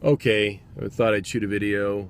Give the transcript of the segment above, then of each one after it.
Okay, I thought I'd shoot a video.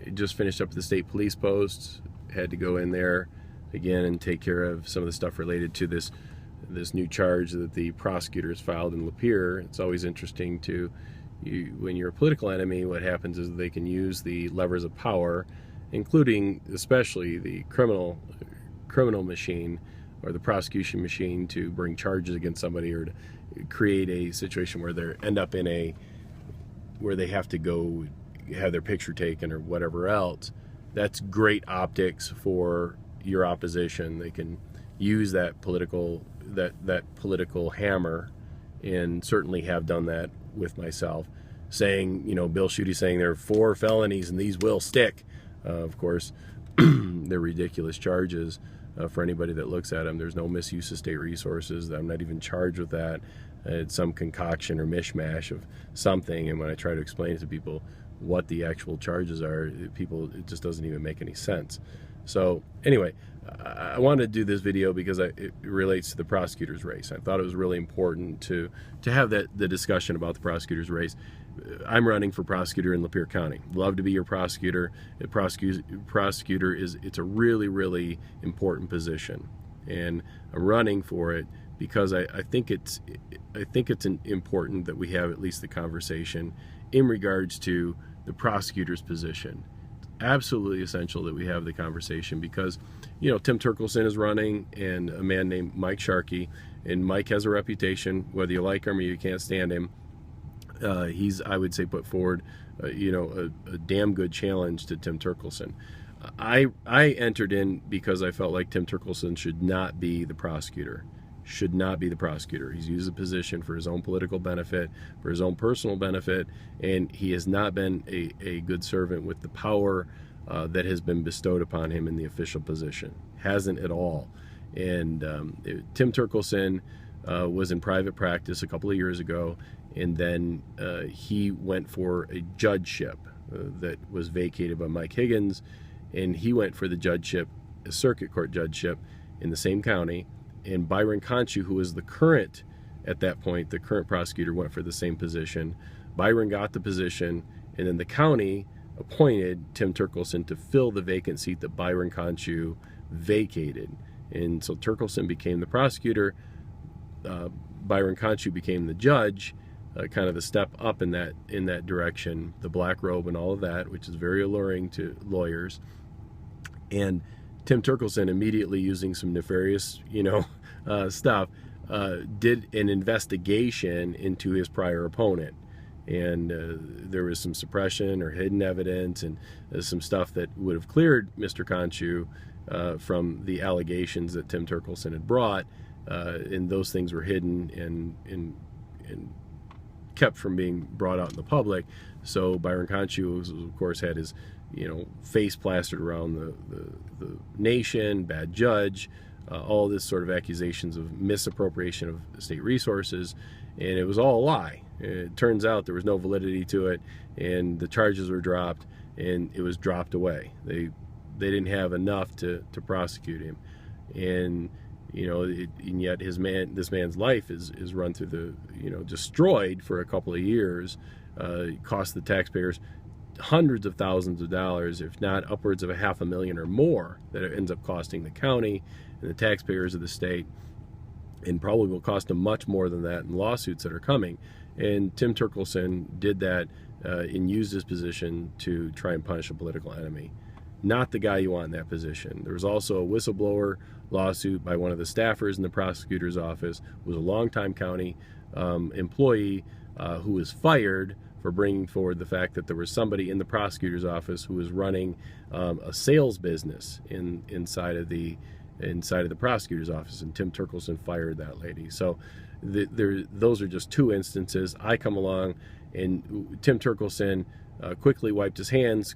I just finished up at the state police post. Had to go in there again and take care of some of the stuff related to this new charge that the prosecutors filed in Lapeer. It's always interesting when you're a political enemy, what happens is they can use the levers of power, including especially the criminal machine or the prosecution machine, to bring charges against somebody or to create a situation where they end up where they have to go have their picture taken or whatever else. That's great optics for your opposition. They can use that political hammer, and certainly have done that with myself, saying, Bill Schuette saying there are 4 felonies and these will stick. Of course, they're ridiculous charges for anybody that looks at them. There's no misuse of state resources. I'm not even charged with that. It's some concoction or mishmash of something, and when I try to explain it to people what the actual charges are, it just doesn't even make any sense. So anyway, I wanted to do this video because it relates to the prosecutor's race. I thought it was really important to have the discussion about the prosecutor's race. I'm running for prosecutor in Lapeer County. Love to be your prosecutor. Prosecutor it's a really, really important position, and I'm running for it because I think it's important that we have at least the conversation in regards to the prosecutor's position. It's absolutely essential that we have the conversation because, Tim Turkelson is running, and a man named Mike Sharkey, and Mike has a reputation, whether you like him or you can't stand him. He's, I would say, put forward, a damn good challenge to Tim Turkelson. I entered in because I felt like Tim Turkelson should not be the prosecutor. He's used the position for his own political benefit, for his own personal benefit, and he has not been a good servant with the power that has been bestowed upon him in the official position. Hasn't at all. And Tim Turkelson was in private practice a couple of years ago, and then he went for a judgeship that was vacated by Mike Higgins, and he went for the judgeship, a circuit court judgeship in the same county. And Byron Conchu, who was the current prosecutor, went for the same position. Byron got the position, and then the county appointed Tim Turkelson to fill the vacant seat that Byron Conchu vacated. And so Turkelson became the prosecutor. Byron Conchu became the judge, kind of a step up in that direction, the black robe and all of that, which is very alluring to lawyers. And Tim Turkelson, immediately using some nefarious, stuff, did an investigation into his prior opponent. And there was some suppression or hidden evidence and some stuff that would have cleared Mr. Conchu from the allegations that Tim Turkelson had brought. And those things were hidden and kept from being brought out in the public. So Byron Conchu, of course, had his face plastered around the nation, bad judge, all this sort of accusations of misappropriation of state resources, and it was all a lie. It turns out there was no validity to it, and the charges were dropped, and it was dropped away. They didn't have enough to prosecute him, and and yet this man's life is run through destroyed for a couple of years. It cost the taxpayers hundreds of thousands of dollars, if not upwards of $500,000 or more, that it ends up costing the county and the taxpayers of the state, and probably will cost them much more than that in lawsuits that are coming. And Tim Turkelson did that and used his position to try and punish a political enemy. Not the guy you want in that position. There was also a whistleblower lawsuit by one of the staffers in the prosecutor's office, who was a longtime county employee who was fired for bringing forward the fact that there was somebody in the prosecutor's office who was running a sales business inside of the prosecutor's office, and Tim Turkelson fired that lady. So those are just 2 instances. I come along, and Tim Turkelson quickly wiped his hands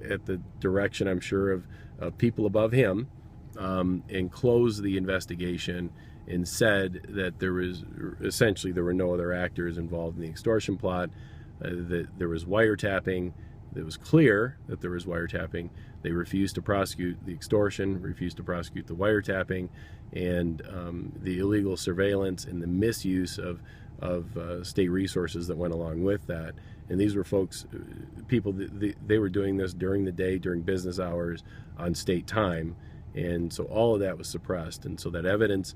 at the direction, I'm sure, of people above him, and closed the investigation and said that there were no other actors involved in the extortion plot, that there was wiretapping. It was clear that there was wiretapping. They refused to prosecute the extortion, refused to prosecute the wiretapping, and the illegal surveillance and the misuse of state resources that went along with that. And these were folks, people, they were doing this during the day, during business hours, on state time. And so all of that was suppressed. And so that evidence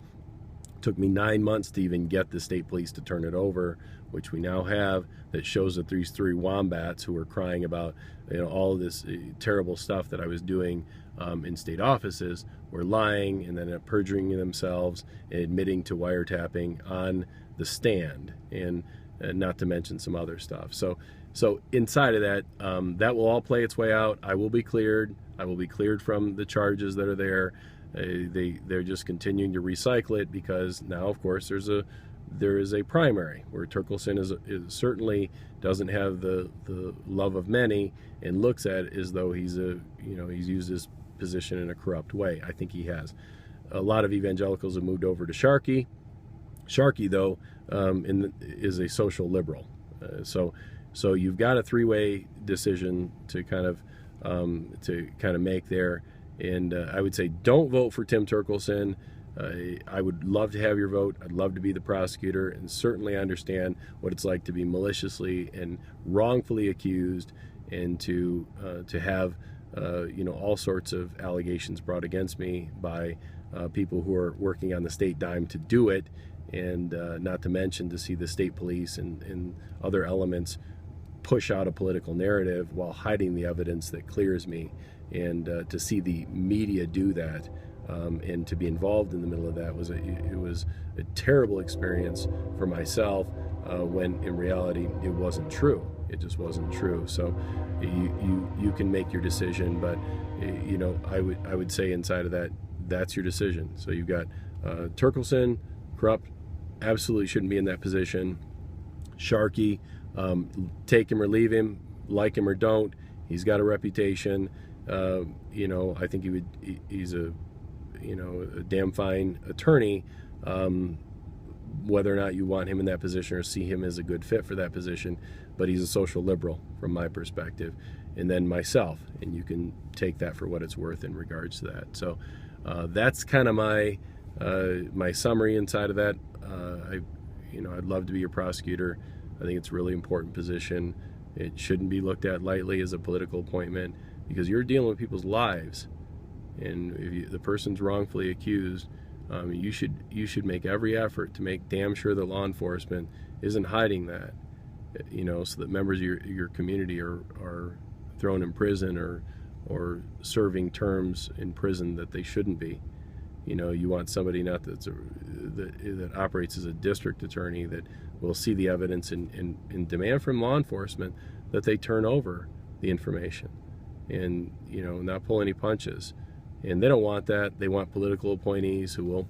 took me 9 months to even get the state police to turn it over, which we now have, that shows that these 3 wombats who were crying about, all of this terrible stuff that I was doing in state offices were lying and then perjuring themselves and admitting to wiretapping on the stand, and not to mention some other stuff. So inside of that, that will all play its way out. I will be cleared. I will be cleared from the charges that are there. They're just continuing to recycle it, because now, of course, there is a primary where Turkelson is certainly doesn't have the love of many, and looks at it as though he's used his position in a corrupt way. I think he has. A lot of evangelicals have moved over to Sharkey. Sharkey, though, is a social liberal. So you've got a 3-way decision to kind of make there. And I would say, don't vote for Tim Turkelson. I would love to have your vote. I'd love to be the prosecutor, and certainly understand what it's like to be maliciously and wrongfully accused, and to have all sorts of allegations brought against me by people who are working on the state dime to do it, and not to mention to see the state police and other elements push out a political narrative while hiding the evidence that clears me, and to see the media do that, and to be involved in the middle of that was a terrible experience for myself, when in reality it wasn't true. It just wasn't true. So you can make your decision, but I would say inside of that, that's your decision. So you've got Turkelson, corrupt, absolutely shouldn't be in that position. Sharkey, take him or leave him, like him or don't. He's got a reputation. I think he's a damn fine attorney. Whether or not you want him in that position or see him as a good fit for that position, but he's a social liberal from my perspective, and then myself, and you can take that for what it's worth in regards to that. So that's kind of my summary inside of that. I'd love to be your prosecutor. I think it's a really important position. It shouldn't be looked at lightly as a political appointment, because you're dealing with people's lives, and if the person's wrongfully accused, you should make every effort to make damn sure that law enforcement isn't hiding that, so that members of your community are thrown in prison or serving terms in prison that they shouldn't be. You want somebody not that operates as a district attorney that will see the evidence and demand from law enforcement that they turn over the information, and not pull any punches. And they don't want that. They want political appointees who will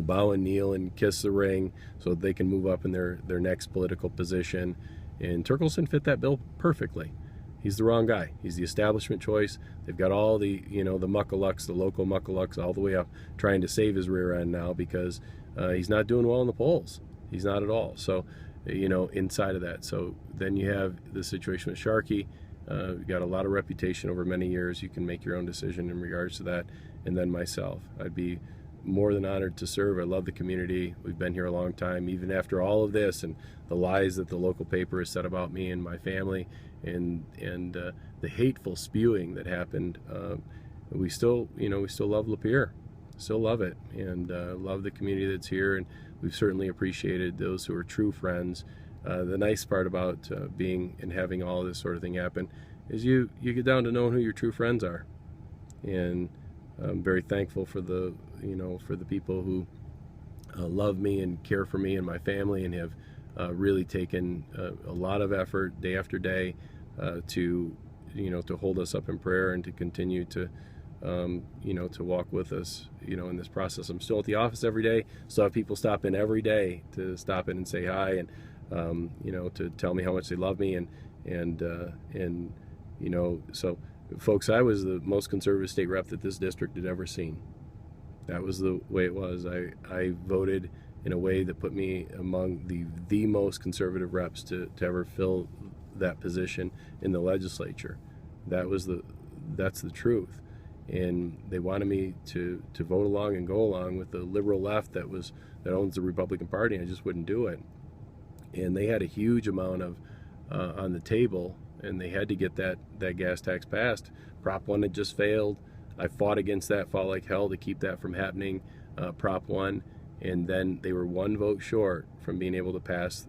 bow and kneel and kiss the ring so that they can move up in their next political position. And Turkelson fit that bill perfectly. He's the wrong guy. He's the establishment choice. They've got all the the muckalucks, the local muckalucks, all the way up trying to save his rear end now, because he's not doing well in the polls. He's not at all. So inside of that, so then you have the situation with Sharkey. You've got a lot of reputation over many years. You can make your own decision in regards to that. And then myself, I'd be more than honored to serve. I love the community. We've been here a long time, even after all of this and the lies that the local paper has said about me and my family, and the hateful spewing that happened. We still love Lapeer, still love it, and love the community that's here. And we've certainly appreciated those who are true friends. The nice part about being and having all of this sort of thing happen is you get down to knowing who your true friends are, and I'm very thankful for the people who love me and care for me and my family, and have really taken a lot of effort day after day to hold us up in prayer, and to continue to to walk with us in this process. I'm still at the office every day, so I have people stop in every day to stop in and say hi, and to tell me how much they love me, and so folks, I was the most conservative state rep that this district had ever seen. That was the way it was. I voted in a way that put me among the most conservative reps to ever fill that position in the legislature. That's the truth. And they wanted me to vote along and go along with the liberal left that owns the Republican Party, and I just wouldn't do it. And they had a huge amount of on the table, and they had to get that gas tax passed. Prop 1 had just failed. I fought against that, fought like hell to keep that from happening, Prop 1, and then they were one vote short from being able to pass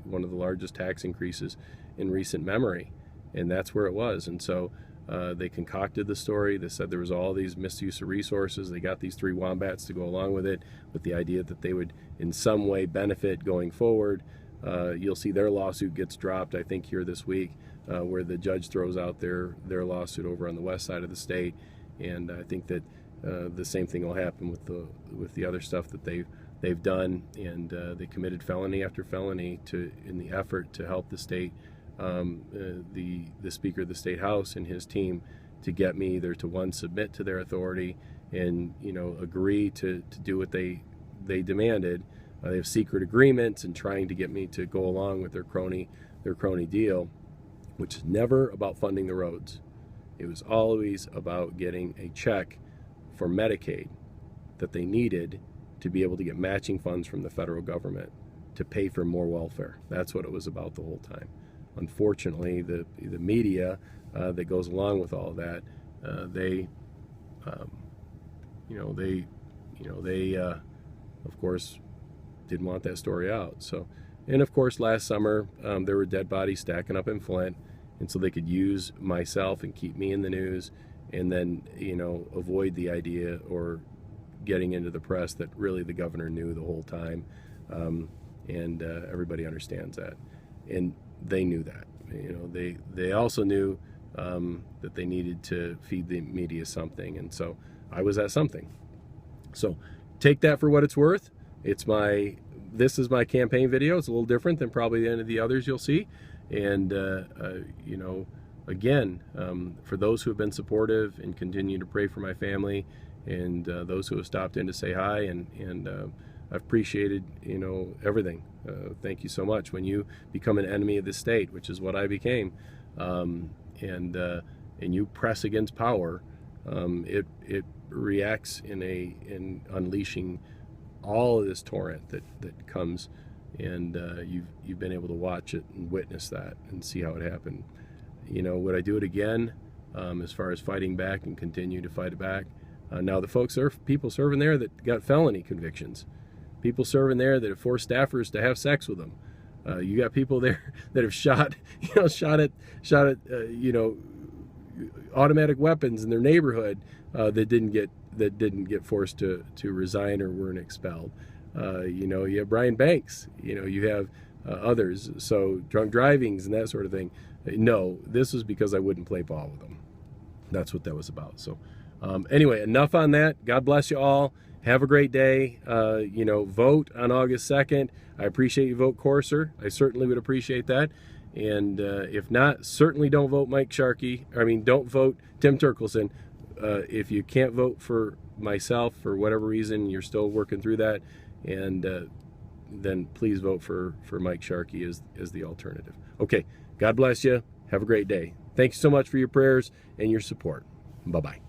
one of the largest tax increases in recent memory, and that's where it was. And so they concocted the story. They said there was all these misuse of resources. They got these 3 wombats to go along with it, with the idea that they would in some way benefit going forward. You'll see their lawsuit gets dropped, I think, here this week, where the judge throws out their lawsuit over on the west side of the state. And I think that the same thing will happen with the other stuff that they've done. And they committed felony after felony in the effort to help the state, the Speaker of the State House and his team, to get me either to submit to their authority and agree to do what they demanded. They have secret agreements and trying to get me to go along with their crony deal, which is never about funding the roads. It was always about getting a check for Medicaid that they needed to be able to get matching funds from the federal government to pay for more welfare. That's what it was about the whole time. Unfortunately, the media that goes along with all of that, they of course didn't want that story out. So, and of course, last summer there were dead bodies stacking up in Flint, and so they could use myself and keep me in the news, and then avoid the idea or getting into the press that really the governor knew the whole time, and everybody understands that, and they knew that. They also knew that they needed to feed the media something, and so I was that something. So take that for what it's worth. This is my campaign video. It's a little different than probably any of the others you'll see. And, again, for those who have been supportive and continue to pray for my family, and those who have stopped in to say hi, and I've appreciated, everything. Thank you so much. When you become an enemy of the state, which is what I became, and you press against power, it reacts in unleashing all of this torrent that comes, and you've been able to watch it and witness that and see how it happened. Would I do it again, as far as fighting back and continue to fight back? Now, the people serving there that got felony convictions, people serving there that have forced staffers to have sex with them. You got people there that have shot at automatic weapons in their neighborhood that didn't get forced to resign or weren't expelled. You have Brian Banks. You have others. So drunk drivings and that sort of thing. No, this was because I wouldn't play ball with them. That's what that was about. So anyway, enough on that. God bless you all. Have a great day. Vote on August 2nd. I appreciate you vote Courser. I certainly would appreciate that. And if not, certainly don't vote Mike Sharkey. Don't vote Tim Turkelson. If you can't vote for myself for whatever reason, you're still working through that, and then please vote for Mike Sharkey as the alternative. Okay, God bless you. Have a great day. Thanks so much for your prayers and your support. Bye-bye.